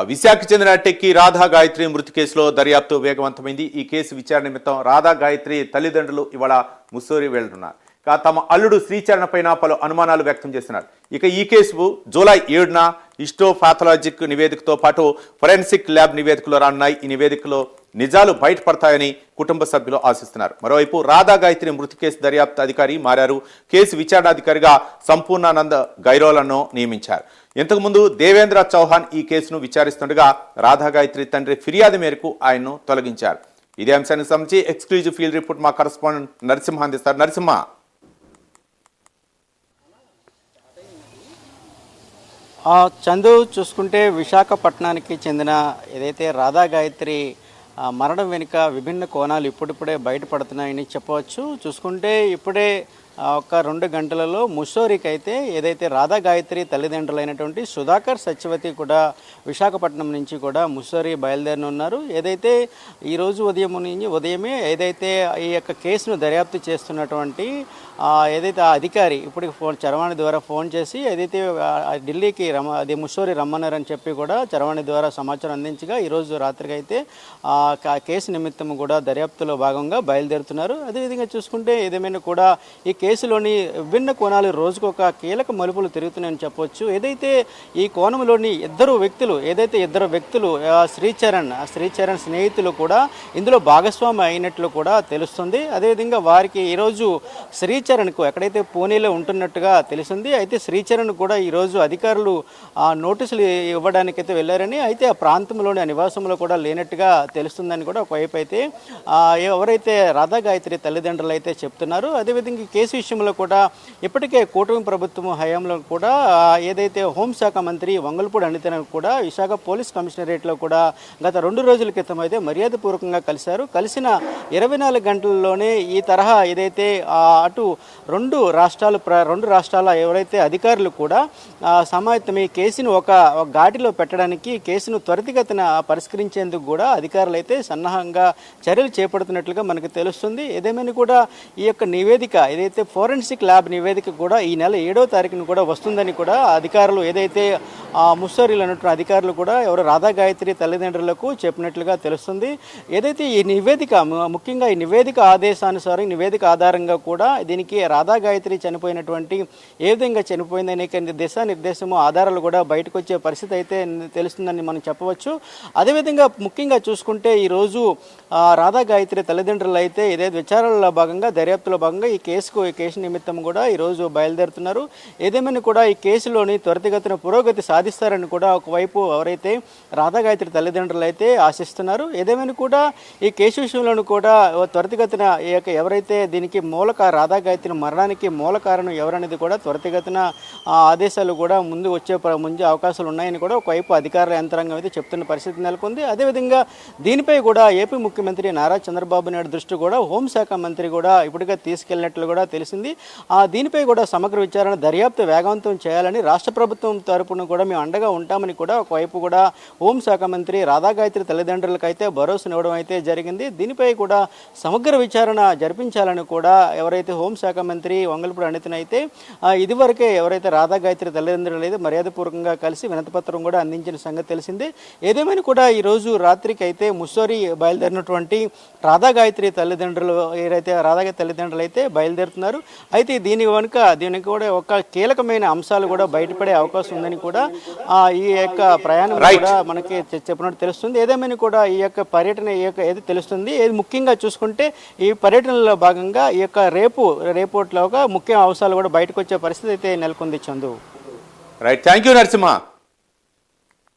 విశాఖకు చెందిన టెక్కి రాధా గాయత్రి మృతి కేసులో దర్యాప్తు వేగవంతమైంది. ఈ కేసు విచారణ నిమిత్తం రాధా గాయత్రి తల్లిదండ్రులు ఇవాళ ముస్సోరి వెళ్తున్నారు. తమ అల్లుడు శ్రీచరణ పైన పలు అనుమానాలు వ్యక్తం చేస్తున్నారు. ఇక ఈ కేసు జూలై 7న హిస్టోపాథలాజిక్ నివేదికతో పాటు ఫోరెన్సిక్ ల్యాబ్ నివేదికలు రానున్నాయి. ఈ నివేదికలో నిజాలు బయటపడతాయని కుటుంబ సభ్యులు ఆశిస్తున్నారు. మరోవైపు రాధా గాయత్రి మృతి కేసు దర్యాప్తు అధికారి మారారు. కేసు విచారణాధికారిగా సంపూర్ణానంద్ గైరోలను నియమించారు. ఇంతకుముందు దేవేంద్ర చౌహాన్ ఈ కేసును విచారిస్తుండగా రాధా గాయత్రి తండ్రి ఫిర్యాదు మేరకు ఆయన్ను తొలగించారు. ఇదే అంశానికి సంబంధించి ఎక్స్క్లూజివ్ ఫీల్డ్ రిపోర్ట్ మా కరెస్పాండెంట్ నరసింహ అందిస్తారు. నరసింహ, చందు, చూసుకుంటే విశాఖపట్నానికి చెందిన ఏదైతే రాధా గాయత్రి మరణం వెనుక విభిన్న కోణాలు ఇప్పుడిప్పుడే బయటపడుతున్నాయని చెప్పవచ్చు. చూసుకుంటే ఇప్పుడే ఒక 2 గంటలలో ముస్సోరికి అయితే ఏదైతే రాధా గాయత్రి తల్లిదండ్రులైనటువంటి సుధాకర్ సత్యవతి కూడా విశాఖపట్నం నుంచి కూడా ముస్సోరి బయలుదేరనున్నారు. ఏదైతే ఈరోజు ఉదయమే ఏదైతే ఈ యొక్క కేసును దర్యాప్తు చేస్తున్నటువంటి ఏదైతే ఆ అధికారి ఇప్పుడు చరవాణి ద్వారా ఫోన్ చేసి ఏదైతే ఢిల్లీకి అది ముస్సోరి రమ్మన్నారని చెప్పి కూడా చరవాణి ద్వారా సమాచారం అందించగా ఈరోజు రాత్రికి అయితే కేసు నిమిత్తం కూడా దర్యాప్తులో భాగంగా బయలుదేరుతున్నారు. అదేవిధంగా చూసుకుంటే ఏదేమైనా కూడా ఈ కేసులోని విభిన్న కోణాలు రోజుకొక కీలక మలుపులు తిరుగుతున్నాయని చెప్పవచ్చు. ఏదైతే ఈ కోణంలోని ఇద్దరు వ్యక్తులు శ్రీచరణ్ స్నేహితులు కూడా ఇందులో భాగస్వామి అయినట్లు కూడా తెలుస్తుంది. అదేవిధంగా వారికి ఈరోజు శ్రీచరణ్కు ఎక్కడైతే పూణేలో ఉంటున్నట్టుగా తెలిసింది. అయితే శ్రీచరణ్ కూడా ఈరోజు అధికారులు నోటీసులు ఇవ్వడానికైతే వెళ్ళారని, అయితే ఆ ప్రాంతంలోని ఆ నివాసంలో కూడా లేనట్టుగా తెలుస్తుందని కూడా ఒకవైపు అయితే ఎవరైతే రాధా గాయత్రి తల్లిదండ్రులు అయితే చెప్తున్నారు. అదేవిధంగా కేసు విషయంలో కూడా ఇప్పటికే కూటమి ప్రభుత్వం హయాంలో కూడా ఏదైతే హోంశాఖ మంత్రి వంగల్పూడి అనితను కూడా విశాఖ పోలీస్ కమిషనరేట్లో కూడా గత 2 రోజుల క్రితం అయితే మర్యాదపూర్వకంగా కలిశారు. కలిసిన 24 గంటల్లోనే ఈ తరహా ఏదైతే అటు రెండు రాష్ట్రాల ఎవరైతే అధికారులు కూడా సమాయత్తమై కేసును ఒక ఘాటిలో పెట్టడానికి, కేసును త్వరితగతిన పరిష్కరించేందుకు కూడా అధికారులు అయితే సన్నాహంగా చర్యలు చేపడుతున్నట్లుగా మనకు తెలుస్తుంది. ఏదేమైనా కూడా ఈ యొక్క నివేదిక ఏదైతే ఫోరెన్సిక్ ల్యాబ్ నివేదిక కూడా ఈ నెల 7వ తారీఖున కూడా వస్తుందని కూడా అధికారులు ఏదైతే ముస్సోరిలో ఉన్నటువంటి అధికారులు కూడా ఎవరు రాధా గాయత్రి తల్లిదండ్రులకు చెప్పినట్లుగా తెలుస్తుంది. ఏదైతే ఈ నివేదిక ముఖ్యంగా ఈ నివేదిక ఆదేశానుసారం నివేదిక ఆధారంగా కూడా దీనికి రాధా గాయత్రి చనిపోయినటువంటి ఏ విధంగా చనిపోయింది అనేక దిశానిర్దేశము ఆధారాలు కూడా బయటకు వచ్చే పరిస్థితి అయితే తెలుస్తుందని మనం చెప్పవచ్చు. అదేవిధంగా ముఖ్యంగా చూసుకుంటే ఈరోజు రాధా గాయత్రి తల్లిదండ్రులు అయితే ఏదైతే విచారణలో భాగంగా దర్యాప్తులో భాగంగా ఈ కేసు నిమిత్తం కూడా ఈరోజు బయలుదేరుతున్నారు. ఏదేమైనా కూడా ఈ కేసులోని త్వరితగతిన పురోగతి సాధిస్తారని కూడా ఒకవైపు ఎవరైతే రాధా గాయత్రి తల్లిదండ్రులు అయితే ఆశిస్తున్నారు. ఏదేమైనా కూడా ఈ కేసు విషయంలోనూ కూడా త్వరితగతిన ఎవరైతే దీనికి రాధా గాయత్రి మరణానికి మూల కారణం ఎవరనేది కూడా త్వరితగతిన ఆదేశాలు కూడా ముందు అవకాశాలు ఉన్నాయని కూడా ఒకవైపు అధికారుల యంత్రాంగం అయితే చెప్తున్న పరిస్థితి నెలకొంది. అదేవిధంగా దీనిపై కూడా ఏపీ ముఖ్యమంత్రి నారా చంద్రబాబు నాయుడు దృష్టి కూడా హోంశాఖ మంత్రి కూడా ఇప్పటికే తీసుకెళ్లినట్లు కూడా తెలిసింది. దీనిపై కూడా సమగ్ర విచారణ దర్యాప్తు వేగవంతం చేయాలని రాష్ట్ర ప్రభుత్వం తరపున కూడా మేము అండగా ఉంటామని కూడా ఒకవైపు కూడా హోంశాఖ మంత్రి రాధా గాయత్రి తల్లిదండ్రులకు అయితే భరోసానివ్వడం అయితే జరిగింది. దీనిపై కూడా సమగ్ర విచారణ జరిపించాలని కూడా ఎవరైతే హోంశాఖ మంత్రి వంగల్పూడి అనితను అయితే ఇదివరకే ఎవరైతే రాధా గాయత్రి తల్లిదండ్రులు అయితే మర్యాదపూర్వకంగా కలిసి వినతిపత్రం కూడా అందించిన సంగతి తెలిసింది. ఏదేమైనా కూడా ఈరోజు రాత్రికి అయితే ముస్సోరి బయలుదేరినటువంటి రాధా గాయత్రి తల్లిదండ్రులు అయితే బయలుదేరుతున్నారు. అయితే దీనికి కూడా ఒక కీలకమైన అంశాలు కూడా బయటపడే అవకాశం ఉందని కూడా ఈ యొక్క ప్రయాణం కూడా మనకి చెప్పినట్టు తెలుస్తుంది. ఏదేమైనా కూడా ఈ యొక్క పర్యటన ఏది తెలుస్తుంది. ఏది ముఖ్యంగా చూసుకుంటే ఈ పర్యటనలో భాగంగా ఈ యొక్క రేపోట్లో ముఖ్య అంశాలు కూడా బయటకు వచ్చే పరిస్థితి అయితే నెలకొంది. Chandu, right, thank you Narasimha.